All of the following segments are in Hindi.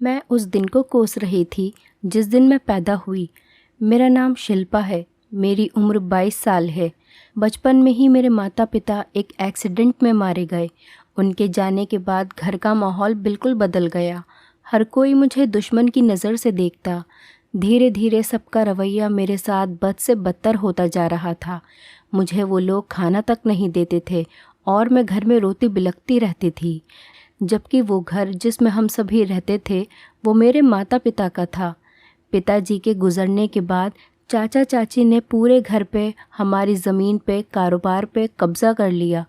मैं उस दिन को कोस रही थी जिस दिन मैं पैदा हुई। मेरा नाम शिल्पा है। मेरी उम्र 22 साल है। बचपन में ही मेरे माता पिता एक एक्सीडेंट में मारे गए। उनके जाने के बाद घर का माहौल बिल्कुल बदल गया। हर कोई मुझे दुश्मन की नज़र से देखता। धीरे धीरे सबका रवैया मेरे साथ बद से बदतर होता जा रहा था। मुझे वो लोग खाना तक नहीं देते थे और मैं घर में रोती बिलखती रहती थी, जबकि वो घर जिसमें हम सभी रहते थे वो मेरे माता पिता का था। पिताजी के गुजरने के बाद चाचा चाची ने पूरे घर पे, हमारी ज़मीन पे, कारोबार पे कब्ज़ा कर लिया।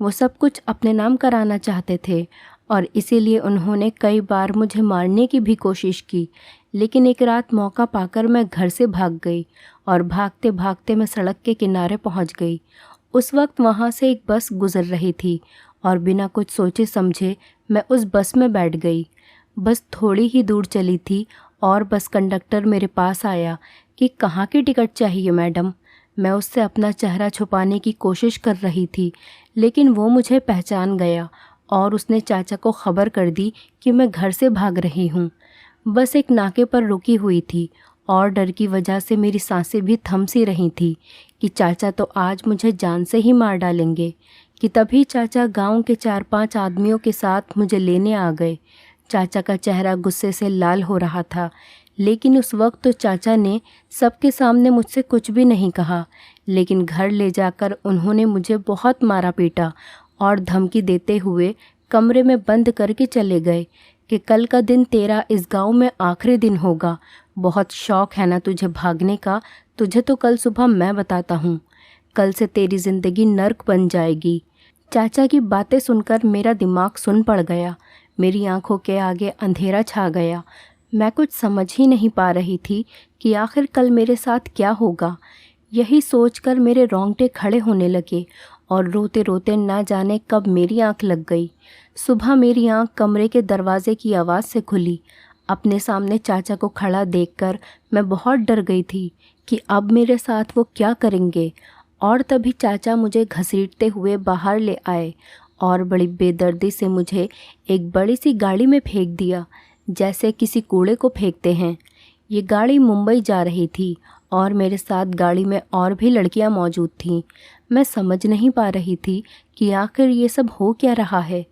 वो सब कुछ अपने नाम कराना चाहते थे और इसीलिए उन्होंने कई बार मुझे मारने की भी कोशिश की। लेकिन एक रात मौका पाकर मैं घर से भाग गई और भागते भागते मैं सड़क के किनारे पहुंच गई। उस वक्त वहां से एक बस गुजर रही थी और बिना कुछ सोचे समझे मैं उस बस में बैठ गई। बस थोड़ी ही दूर चली थी और बस कंडक्टर मेरे पास आया कि कहाँ की टिकट चाहिए मैडम। मैं उससे अपना चेहरा छुपाने की कोशिश कर रही थी, लेकिन वो मुझे पहचान गया और उसने चाचा को खबर कर दी कि मैं घर से भाग रही हूँ। बस एक नाके पर रुकी हुई थी और डर की वजह से मेरी सांसें भी थम सी रही थी कि चाचा तो आज मुझे जान से ही मार डालेंगे। कि तभी चाचा गांव के 4-5 आदमियों के साथ मुझे लेने आ गए। चाचा का चेहरा गुस्से से लाल हो रहा था, लेकिन उस वक्त तो चाचा ने सबके सामने मुझसे कुछ भी नहीं कहा। लेकिन घर ले जाकर उन्होंने मुझे बहुत मारा पीटा और धमकी देते हुए कमरे में बंद करके चले गए कि कल का दिन तेरा इस गांव में आखिरी दिन होगा। बहुत शौक है ना तुझे भागने का, तुझे तो कल सुबह मैं बताता हूँ। कल से तेरी ज़िंदगी नर्क बन जाएगी। चाचा की बातें सुनकर मेरा दिमाग सुन पड़ गया। मेरी आंखों के आगे अंधेरा छा गया। मैं कुछ समझ ही नहीं पा रही थी कि आखिर कल मेरे साथ क्या होगा। यही सोचकर मेरे रोंगटे खड़े होने लगे और रोते रोते ना जाने कब मेरी आंख लग गई। सुबह मेरी आंख कमरे के दरवाजे की आवाज़ से खुली। अपने सामने चाचा को खड़ा देखकर मैं बहुत डर गई थी कि अब मेरे साथ वो क्या करेंगे। और तभी चाचा मुझे घसीटते हुए बाहर ले आए और बड़ी बेदर्दी से मुझे एक बड़ी सी गाड़ी में फेंक दिया, जैसे किसी कूड़े को फेंकते हैं। ये गाड़ी मुंबई जा रही थी और मेरे साथ गाड़ी में और भी लड़कियां मौजूद थीं। मैं समझ नहीं पा रही थी कि आखिर ये सब हो क्या रहा है।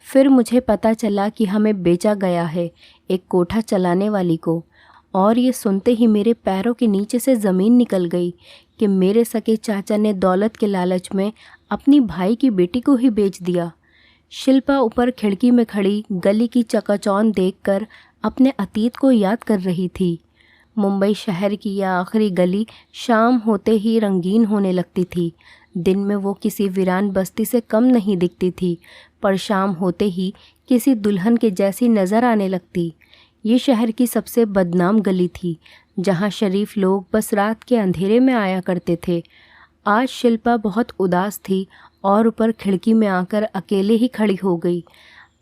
फिर मुझे पता चला कि हमें बेचा गया है एक कोठा चलाने वाली को। और ये सुनते ही मेरे पैरों के नीचे से ज़मीन निकल गई कि मेरे सके चाचा ने दौलत के लालच में अपनी भाई की बेटी को ही बेच दिया। शिल्पा ऊपर खिड़की में खड़ी गली की चकाचौंध देखकर अपने अतीत को याद कर रही थी। मुंबई शहर की यह आखिरी गली शाम होते ही रंगीन होने लगती थी। दिन में वो किसी वीरान बस्ती से कम नहीं दिखती थी, पर शाम होते ही किसी दुल्हन के जैसी नज़र आने लगती। ये शहर की सबसे बदनाम गली थी, जहाँ शरीफ लोग बस रात के अंधेरे में आया करते थे। आज शिल्पा बहुत उदास थी और ऊपर खिड़की में आकर अकेले ही खड़ी हो गई।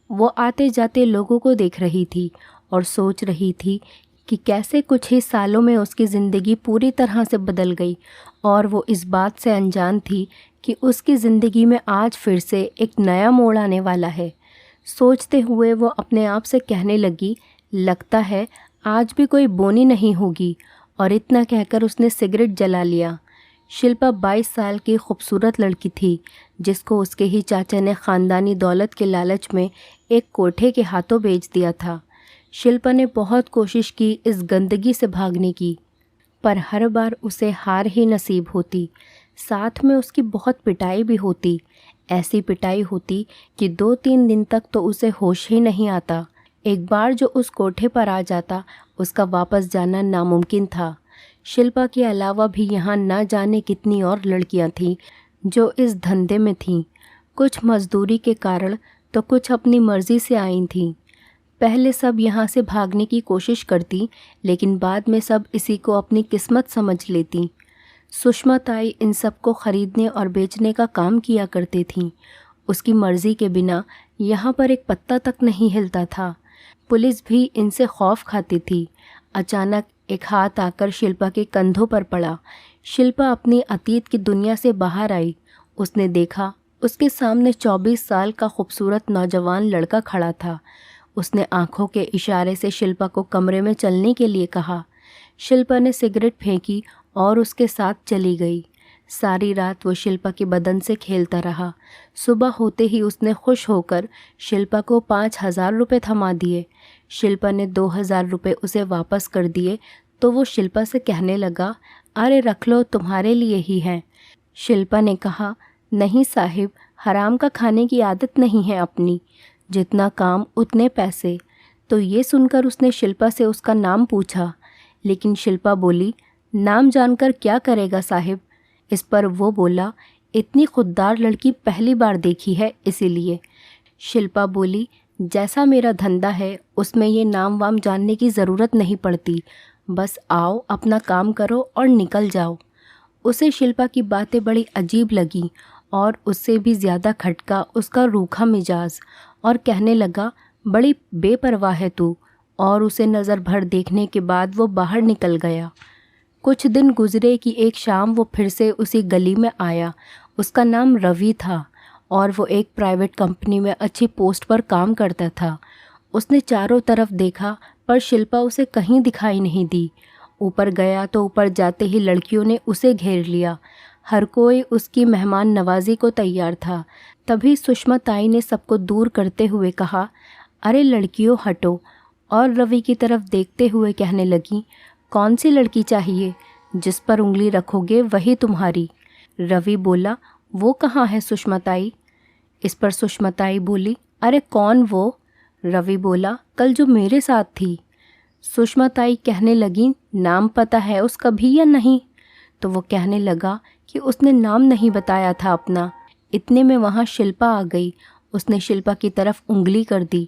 वो आते जाते लोगों को देख रही थी और सोच रही थी कि कैसे कुछ ही सालों में उसकी ज़िंदगी पूरी तरह से बदल गई और वो इस बात से अनजान थी कि उसकी ज़िंदगी में आज फिर से एक नया मोड़ आने वाला है। सोचते हुए वो अपने आप से कहने लगी, लगता है आज भी कोई बोनी नहीं होगी। और इतना कहकर उसने सिगरेट जला लिया। शिल्पा 22 साल की खूबसूरत लड़की थी, जिसको उसके ही चाचा ने ख़ानदानी दौलत के लालच में एक कोठे के हाथों बेच दिया था। शिल्पा ने बहुत कोशिश की इस गंदगी से भागने की, पर हर बार उसे हार ही नसीब होती। साथ में उसकी बहुत पिटाई भी होती। ऐसी पिटाई होती कि 2-3 दिन तक तो उसे होश ही नहीं आता। एक बार जो उस कोठे पर आ जाता, उसका वापस जाना नामुमकिन था। शिल्पा के अलावा भी यहाँ न जाने कितनी और लड़कियाँ थीं जो इस धंधे में थीं। कुछ मजदूरी के कारण तो कुछ अपनी मर्ज़ी से आई थीं। पहले सब यहाँ से भागने की कोशिश करती, लेकिन बाद में सब इसी को अपनी किस्मत समझ लेती। सुषमा ताई इन सब को ख़रीदने और बेचने का काम किया करती थीं। उसकी मर्ज़ी के बिना यहाँ पर एक पत्ता तक नहीं हिलता था। पुलिस भी इनसे खौफ खाती थी। अचानक एक हाथ आकर शिल्पा के कंधों पर पड़ा। शिल्पा अपनी अतीत की दुनिया से बाहर आई। उसने देखा उसके सामने 24 साल का खूबसूरत नौजवान लड़का खड़ा था। उसने आंखों के इशारे से शिल्पा को कमरे में चलने के लिए कहा। शिल्पा ने सिगरेट फेंकी और उसके साथ चली गई। सारी रात वो शिल्पा के बदन से खेलता रहा। सुबह होते ही उसने खुश होकर शिल्पा को 5,000 रुपये थमा दिए। शिल्पा ने 2,000 रुपये उसे वापस कर दिए तो वो शिल्पा से कहने लगा, अरे रख लो, तुम्हारे लिए ही हैं। शिल्पा ने कहा, नहीं साहिब, हराम का खाने की आदत नहीं है अपनी, जितना काम उतने पैसे। तो ये सुनकर उसने शिल्पा से उसका नाम पूछा, लेकिन शिल्पा बोली, नाम जानकर क्या करेगा साहिब। इस पर वो बोला, इतनी खुददार लड़की पहली बार देखी है इसीलिए। शिल्पा बोली, जैसा मेरा धंधा है उसमें ये नाम वाम जानने की ज़रूरत नहीं पड़ती, बस आओ अपना काम करो और निकल जाओ। उसे शिल्पा की बातें बड़ी अजीब लगी और उससे भी ज़्यादा खटका उसका रूखा मिजाज, और कहने लगा, बड़ी बेपरवाह है तू। और उसे नज़र भर देखने के बाद वो बाहर निकल गया। कुछ दिन गुजरे कि एक शाम वो फिर से उसी गली में आया। उसका नाम रवि था और वो एक प्राइवेट कंपनी में अच्छी पोस्ट पर काम करता था। उसने चारों तरफ देखा पर शिल्पा उसे कहीं दिखाई नहीं दी। ऊपर गया तो ऊपर जाते ही लड़कियों ने उसे घेर लिया। हर कोई उसकी मेहमान नवाजी को तैयार था। तभी सुषमा ताई ने सबको दूर करते हुए कहा, अरे लड़कियों हटो, और रवि की तरफ देखते हुए कहने लगी, कौन सी लड़की चाहिए? जिस पर उंगली रखोगे वही तुम्हारी। रवि बोला, वो कहाँ है सुषमा ताई? इस पर सुषमा ताई बोली, अरे कौन वो? रवि बोला, कल जो मेरे साथ थी। सुषमा ताई कहने लगी, नाम पता है उसका भी या नहीं? तो वो कहने लगा कि उसने नाम नहीं बताया था अपना। इतने में वहाँ शिल्पा आ गई। उसने शिल्पा की तरफ उंगली कर दी।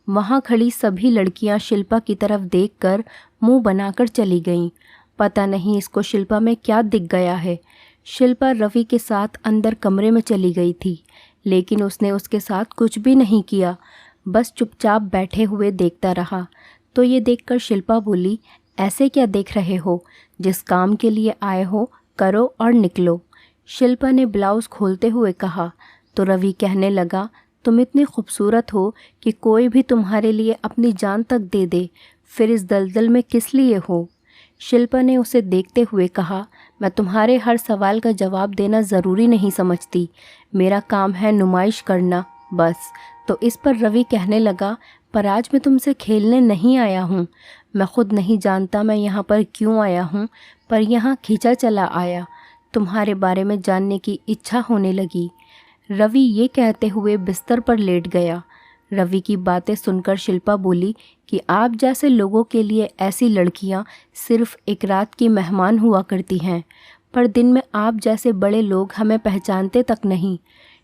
वहाँ खड़ी सभी लड़कियाँ शिल्पा की तरफ देखकर मुंह बनाकर चली गईं। पता नहीं इसको शिल्पा में क्या दिख गया है। शिल्पा रवि के साथ अंदर कमरे में चली गई थी, लेकिन उसने उसके साथ कुछ भी नहीं किया, बस चुपचाप बैठे हुए देखता रहा। तो ये देखकर शिल्पा बोली, ऐसे क्या देख रहे हो? जिस काम के लिए आए हो करो और निकलो। शिल्पा ने ब्लाउज़ खोलते हुए कहा। तो रवि कहने लगा, तुम इतनी खूबसूरत हो कि कोई भी तुम्हारे लिए अपनी जान तक दे दे, फिर इस दलदल में किस लिए हो? शिल्पा ने उसे देखते हुए कहा, मैं तुम्हारे हर सवाल का जवाब देना ज़रूरी नहीं समझती, मेरा काम है नुमाइश करना बस। तो इस पर रवि कहने लगा, पर आज मैं तुमसे खेलने नहीं आया हूँ। मैं खुद नहीं जानता मैं यहाँ पर क्यों आया हूँ, पर यहाँ खींचा चला आया। तुम्हारे बारे में जानने की इच्छा होने लगी। रवि ये कहते हुए बिस्तर पर लेट गया। रवि की बातें सुनकर शिल्पा बोली कि आप जैसे लोगों के लिए ऐसी लड़कियां सिर्फ एक रात की मेहमान हुआ करती हैं, पर दिन में आप जैसे बड़े लोग हमें पहचानते तक नहीं।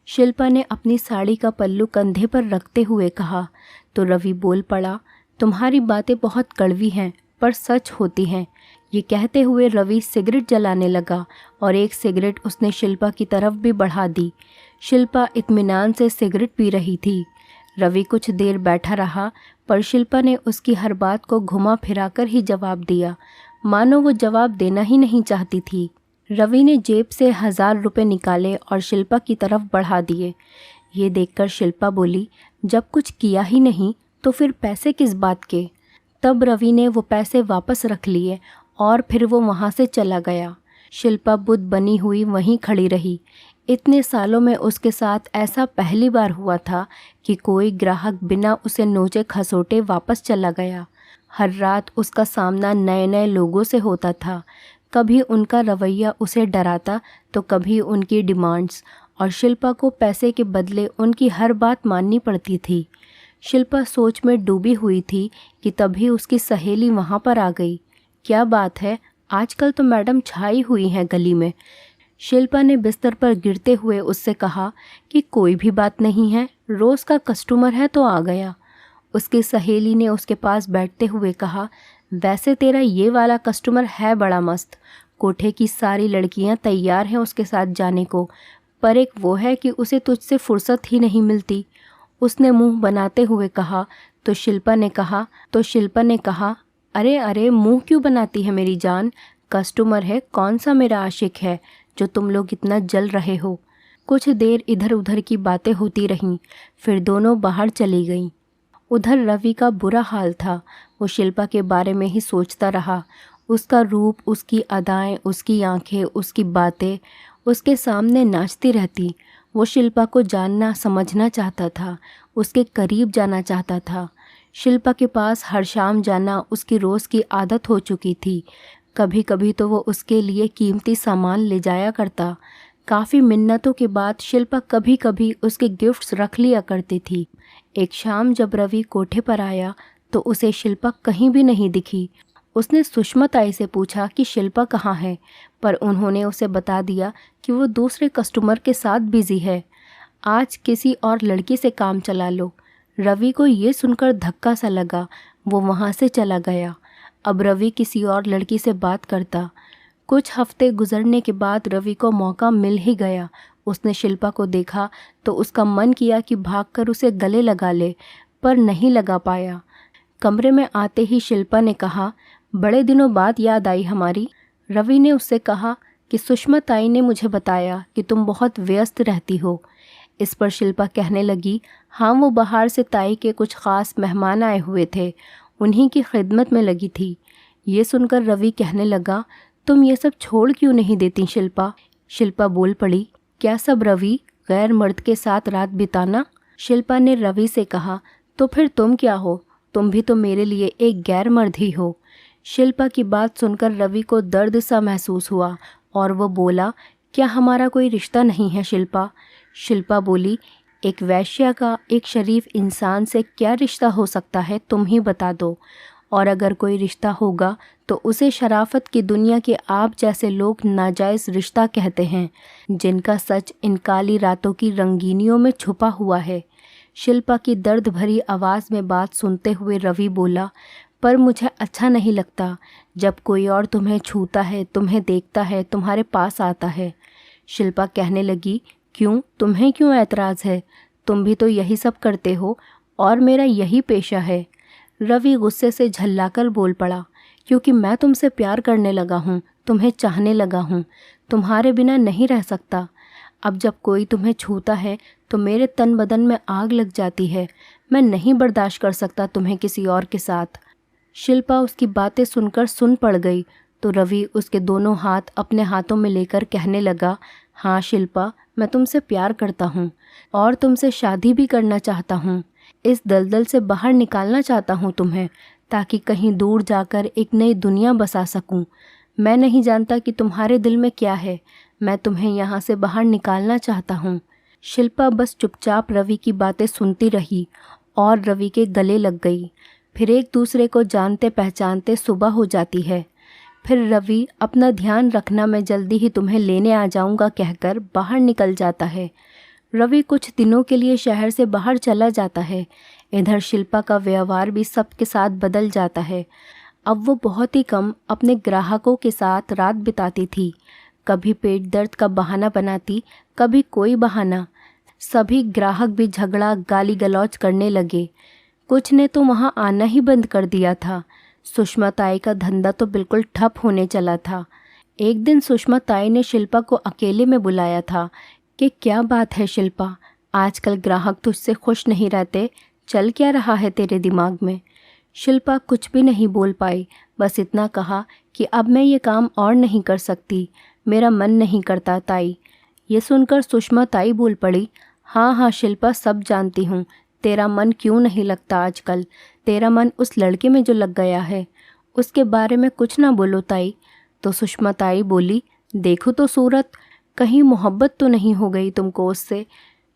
शिल्पा ने अपनी साड़ी का पल्लू कंधे पर रखते हुए कहा। तो रवि बोल पड़ा, तुम्हारी बातें बहुत कड़वी हैं पर सच होती हैं। ये कहते हुए रवि सिगरेट जलाने लगा और एक सिगरेट उसने शिल्पा की तरफ भी बढ़ा दी। शिल्पा इत्मीनान से सिगरेट पी रही थी। रवि कुछ देर बैठा रहा, पर शिल्पा ने उसकी हर बात को घुमा फिराकर ही जवाब दिया, मानो वो जवाब देना ही नहीं चाहती थी। रवि ने जेब से 1,000 रुपये निकाले और शिल्पा की तरफ बढ़ा दिए। ये देखकर शिल्पा बोली, जब कुछ किया ही नहीं तो फिर पैसे किस बात के? तब रवि ने वो पैसे वापस रख लिए और फिर वो वहाँ से चला गया। शिल्पा बुद्ध बनी हुई वहीं खड़ी रही। इतने सालों में उसके साथ ऐसा पहली बार हुआ था कि कोई ग्राहक बिना उसे नोचे खसोटे वापस चला गया। हर रात उसका सामना नए नए लोगों से होता था। कभी उनका रवैया उसे डराता तो कभी उनकी डिमांड्स, और शिल्पा को पैसे के बदले उनकी हर बात माननी पड़ती थी। शिल्पा सोच में डूबी हुई थी कि तभी उसकी सहेली वहाँ पर आ गई। क्या बात है, आजकल तो मैडम छाई हुई हैं गली में। शिल्पा ने बिस्तर पर गिरते हुए उससे कहा कि कोई भी बात नहीं है, रोज़ का कस्टमर है तो आ गया। उसकी सहेली ने उसके पास बैठते हुए कहा, वैसे तेरा ये वाला कस्टमर है बड़ा मस्त। कोठे की सारी लड़कियां तैयार हैं उसके साथ जाने को, पर एक वो है कि उसे तुझसे फुर्सत ही नहीं मिलती। उसने मुंह बनाते हुए कहा। तो शिल्पा ने कहा, अरे अरे मुंह क्यों बनाती है मेरी जान? कस्टमर है, कौन सा मेरा आशिक है जो तुम लोग इतना जल रहे हो? कुछ देर इधर उधर की बातें होती रहीं, फिर दोनों बाहर चली गईं। उधर रवि का बुरा हाल था। वो शिल्पा के बारे में ही सोचता रहा। उसका रूप, उसकी अदाएं, उसकी आंखें, उसकी बातें उसके सामने नाचती रहती। वो शिल्पा को जानना समझना चाहता था, उसके करीब जाना चाहता था। शिल्पा के पास हर शाम जाना उसकी रोज़ की आदत हो चुकी थी। कभी कभी तो वो उसके लिए कीमती सामान ले जाया करता। काफ़ी मिन्नतों के बाद शिल्पा कभी कभी उसके गिफ्ट्स रख लिया करती थी। एक शाम जब रवि कोठे पर आया तो उसे शिल्पा कहीं भी नहीं दिखी। उसने सुषमा ताई से पूछा कि शिल्पा कहाँ है, पर उन्होंने उसे बता दिया कि वो दूसरे कस्टमर के साथ बिज़ी है। आज किसी और लड़की से काम चला लो। रवि को ये सुनकर धक्का सा लगा। वो वहाँ से चला गया। अब रवि किसी और लड़की से बात करता। कुछ हफ्ते गुजरने के बाद रवि को मौका मिल ही गया। उसने शिल्पा को देखा तो उसका मन किया कि भागकर उसे गले लगा ले, पर नहीं लगा पाया। कमरे में आते ही शिल्पा ने कहा, बड़े दिनों बाद याद आई हमारी। रवि ने उससे कहा कि सुषमा ताई ने मुझे बताया कि तुम बहुत व्यस्त रहती हो। इस पर शिल्पा कहने लगी, हाँ, वो बाहर से ताई के कुछ ख़ास मेहमान आए हुए थे, उन्हीं की खिदमत में लगी थी। ये सुनकर रवि कहने लगा, तुम ये सब छोड़ क्यों नहीं देती शिल्पा? शिल्पा बोल पड़ी, क्या सब रवि? गैर मर्द के साथ रात बिताना? शिल्पा ने रवि से कहा, तो फिर तुम क्या हो? तुम भी तो मेरे लिए एक गैर मर्द ही हो। शिल्पा की बात सुनकर रवि को दर्द सा महसूस हुआ और वो बोला, क्या हमारा कोई रिश्ता नहीं है शिल्पा? शिल्पा बोली, एक वैश्या का एक शरीफ इंसान से क्या रिश्ता हो सकता है, तुम ही बता दो। और अगर कोई रिश्ता होगा तो उसे शराफत की दुनिया के आप जैसे लोग नाजायज़ रिश्ता कहते हैं, जिनका सच इन काली रातों की रंगीनियों में छुपा हुआ है। शिल्पा की दर्द भरी आवाज़ में बात सुनते हुए रवि बोला, पर मुझे अच्छा नहीं लगता जब कोई और तुम्हें छूता है, तुम्हें देखता है, तुम्हारे पास आता है। शिल्पा कहने लगी, क्यों, तुम्हें क्यों ऐतराज़ है? तुम भी तो यही सब करते हो और मेरा यही पेशा है। रवि गुस्से से झल्लाकर बोल पड़ा, क्योंकि मैं तुमसे प्यार करने लगा हूँ, तुम्हें चाहने लगा हूँ, तुम्हारे बिना नहीं रह सकता। अब जब कोई तुम्हें छूता है तो मेरे तन बदन में आग लग जाती है। मैं नहीं बर्दाश्त कर सकता तुम्हें किसी और के साथ। शिल्पा उसकी बातें सुनकर सुन पड़ गई तो रवि उसके दोनों हाथ अपने हाथों में लेकर कहने लगा, हाँ शिल्पा, मैं तुमसे प्यार करता हूँ और तुमसे शादी भी करना चाहता हूँ। इस दलदल से बाहर निकालना चाहता हूँ तुम्हें, ताकि कहीं दूर जाकर एक नई दुनिया बसा सकूँ। मैं नहीं जानता कि तुम्हारे दिल में क्या है, मैं तुम्हें यहाँ से बाहर निकालना चाहता हूँ। शिल्पा बस चुपचाप रवि की बातें सुनती रही और रवि के गले लग गई। फिर एक दूसरे को जानते पहचानते सुबह हो जाती है। फिर रवि अपना ध्यान रखना, मैं जल्दी ही तुम्हें लेने आ जाऊंगा कहकर बाहर निकल जाता है। रवि कुछ दिनों के लिए शहर से बाहर चला जाता है। इधर शिल्पा का व्यवहार भी सबके साथ बदल जाता है। अब वो बहुत ही कम अपने ग्राहकों के साथ रात बिताती थी। कभी पेट दर्द का बहाना बनाती, कभी कोई बहाना। सभी ग्राहक भी झगड़ा गाली गलौज करने लगे। कुछ ने तो वहाँ आना ही बंद कर दिया था। सुषमा ताई का धंधा तो बिल्कुल ठप होने चला था। एक दिन सुषमा ताई ने शिल्पा को अकेले में बुलाया था कि क्या बात है शिल्पा, आजकल ग्राहक तुझसे खुश नहीं रहते, चल क्या रहा है तेरे दिमाग में? शिल्पा कुछ भी नहीं बोल पाई, बस इतना कहा कि अब मैं ये काम और नहीं कर सकती, मेरा मन नहीं करता ताई। ये सुनकर सुषमा ताई बोल पड़ी, हाँ हाँ शिल्पा, सब जानती हूँ, तेरा मन क्यों नहीं लगता आजकल। तेरा मन उस लड़के में जो लग गया है, उसके बारे में कुछ ना बोलो ताई। तो सुषमा ताई बोली, देखो तो सूरत, कहीं मोहब्बत तो नहीं हो गई तुमको उससे।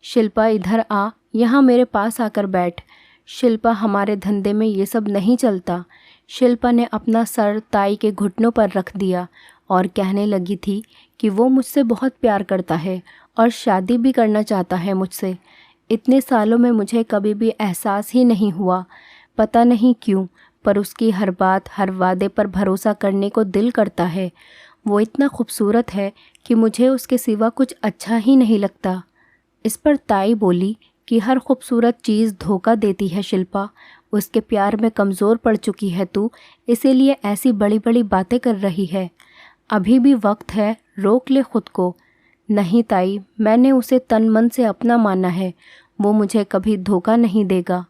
शिल्पा इधर आ, यहाँ मेरे पास आकर बैठ। शिल्पा, हमारे धंधे में ये सब नहीं चलता। शिल्पा ने अपना सर ताई के घुटनों पर रख दिया और कहने लगी थी कि वो मुझसे बहुत प्यार करता है और शादी भी करना चाहता है मुझसे। इतने सालों में मुझे कभी भी एहसास ही नहीं हुआ, पता नहीं क्यों, पर उसकी हर बात, हर वादे पर भरोसा करने को दिल करता है। वो इतना खूबसूरत है कि मुझे उसके सिवा कुछ अच्छा ही नहीं लगता। इस पर ताई बोली कि हर खूबसूरत चीज़ धोखा देती है शिल्पा, उसके प्यार में कमज़ोर पड़ चुकी है तू, इसीलिए ऐसी बड़ी बड़ी बातें कर रही है। अभी भी वक्त है, रोक ले खुद को। नहीं ताई, मैंने उसे तन मन से अपना माना है, वो मुझे कभी धोखा नहीं देगा।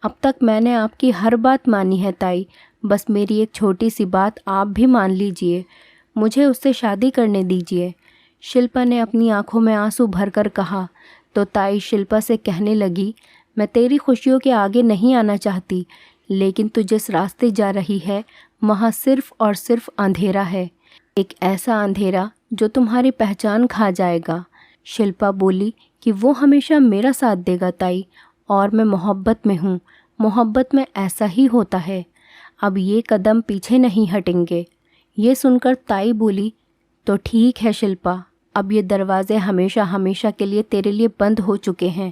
अब तक मैंने आपकी हर बात मानी है ताई, बस मेरी एक छोटी सी बात आप भी मान लीजिए, मुझे उससे शादी करने दीजिए। शिल्पा ने अपनी आंखों में आंसू भरकर कहा। तो ताई शिल्पा से कहने लगी, मैं तेरी खुशियों के आगे नहीं आना चाहती, लेकिन तू जिस रास्ते जा रही है वहाँ सिर्फ और सिर्फ अंधेरा है, एक ऐसा अंधेरा जो तुम्हारी पहचान खा जाएगा। शिल्पा बोली कि वो हमेशा मेरा साथ देगा ताई, और मैं मोहब्बत में हूँ, मोहब्बत में ऐसा ही होता है, अब ये कदम पीछे नहीं हटेंगे। ये सुनकर ताई बोली, तो ठीक है शिल्पा, अब ये दरवाज़े हमेशा हमेशा के लिए तेरे लिए बंद हो चुके हैं।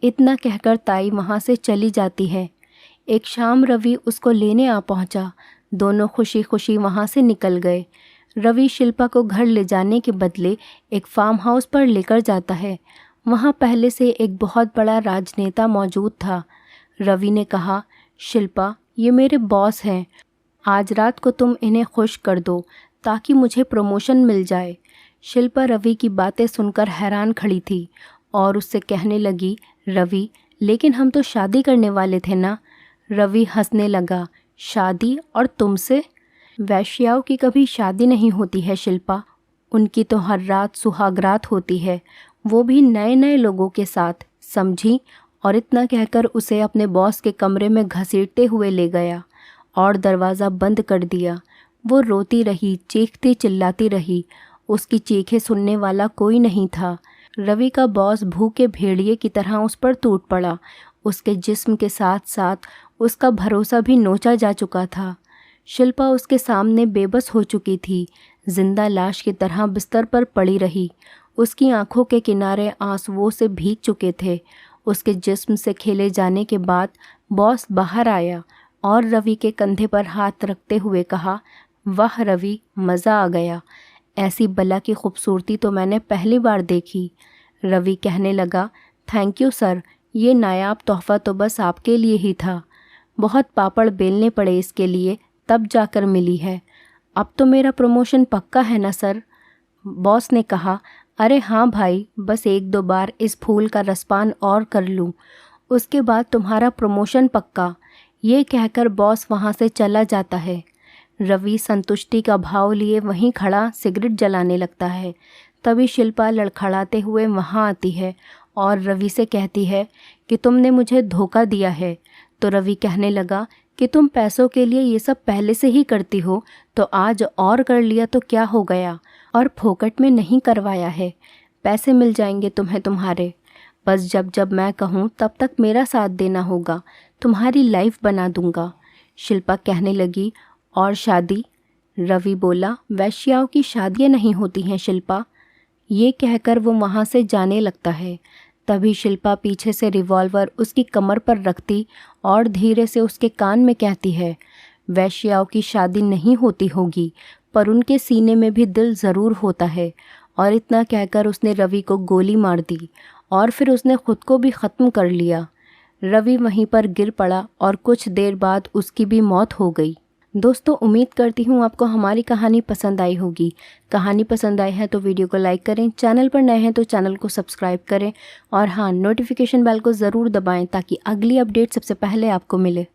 इतना कहकर ताई वहाँ से चली जाती है। एक शाम रवि उसको लेने आ पहुँचा। दोनों खुशी खुशी वहाँ से निकल गए। रवि शिल्पा को घर ले जाने के बदले एक फार्म हाउस पर लेकर जाता है। वहाँ पहले से एक बहुत बड़ा राजनेता मौजूद था। रवि ने कहा, शिल्पा ये मेरे बॉस हैं, आज रात को तुम इन्हें खुश कर दो ताकि मुझे प्रमोशन मिल जाए। शिल्पा रवि की बातें सुनकर हैरान खड़ी थी और उससे कहने लगी, रवि लेकिन हम तो शादी करने वाले थे ना। रवि हंसने लगा, शादी और तुमसे? वैश्याओं की कभी शादी नहीं होती है शिल्पा, उनकी तो हर रात सुहागरात होती है, वो भी नए नए लोगों के साथ, समझी। और इतना कहकर उसे अपने बॉस के कमरे में घसीटते हुए ले गया और दरवाज़ा बंद कर दिया। वो रोती रही, चीखती चिल्लाती रही, उसकी चीखें सुनने वाला कोई नहीं था। रवि का बॉस भूखे भेड़िए की तरह उस पर टूट पड़ा। उसके जिस्म के साथ साथ उसका भरोसा भी नोचा जा चुका था। शिल्पा उसके सामने बेबस हो चुकी थी, जिंदा लाश की तरह बिस्तर पर पड़ी रही। उसकी आंखों के किनारे आंसुओं से भीग चुके थे। उसके जिस्म से खेले जाने के बाद बॉस बाहर आया और रवि के कंधे पर हाथ रखते हुए कहा, वाह रवि, मज़ा आ गया, ऐसी बला की खूबसूरती तो मैंने पहली बार देखी। रवि कहने लगा, थैंक यू सर, ये नायाब तोहफ़ा तो बस आपके लिए ही था, बहुत पापड़ बेलने पड़े इसके लिए, तब जाकर मिली है। अब तो मेरा प्रमोशन पक्का है ना सर? बॉस ने कहा, अरे हाँ भाई, बस एक दो बार इस फूल का रसपान और कर लूँ, उसके बाद तुम्हारा प्रमोशन पक्का। ये कहकर बॉस वहाँ से चला जाता है। रवि संतुष्टि का भाव लिए वहीं खड़ा सिगरेट जलाने लगता है। तभी शिल्पा लड़खड़ाते हुए वहाँ आती है और रवि से कहती है कि तुमने मुझे धोखा दिया है। तो रवि कहने लगा कि तुम पैसों के लिए ये सब पहले से ही करती हो, तो आज और कर लिया तो क्या हो गया, और फोकट में नहीं करवाया है, पैसे मिल जाएंगे तुम्हें तुम्हारे। बस जब जब मैं कहूँ तब तक मेरा साथ देना होगा, तुम्हारी लाइफ बना दूंगा। शिल्पा कहने लगी, और शादी? रवि बोला, वैश्याओं की शादियाँ नहीं होती हैं शिल्पा। ये कहकर वो वहाँ से जाने लगता है। तभी शिल्पा पीछे से रिवॉल्वर उसकी कमर पर रखती और धीरे से उसके कान में कहती है, वैश्याओं की शादी नहीं होती होगी, पर उनके सीने में भी दिल ज़रूर होता है। और इतना कहकर उसने रवि को गोली मार दी और फिर उसने खुद को भी ख़त्म कर लिया। रवि वहीं पर गिर पड़ा और कुछ देर बाद उसकी भी मौत हो गई। दोस्तों, उम्मीद करती हूँ आपको हमारी कहानी पसंद आई होगी। कहानी पसंद आई है तो वीडियो को लाइक करें, चैनल पर नए हैं तो चैनल को सब्सक्राइब करें और हाँ, नोटिफिकेशन बेल को ज़रूर दबाएं ताकि अगली अपडेट सबसे पहले आपको मिले।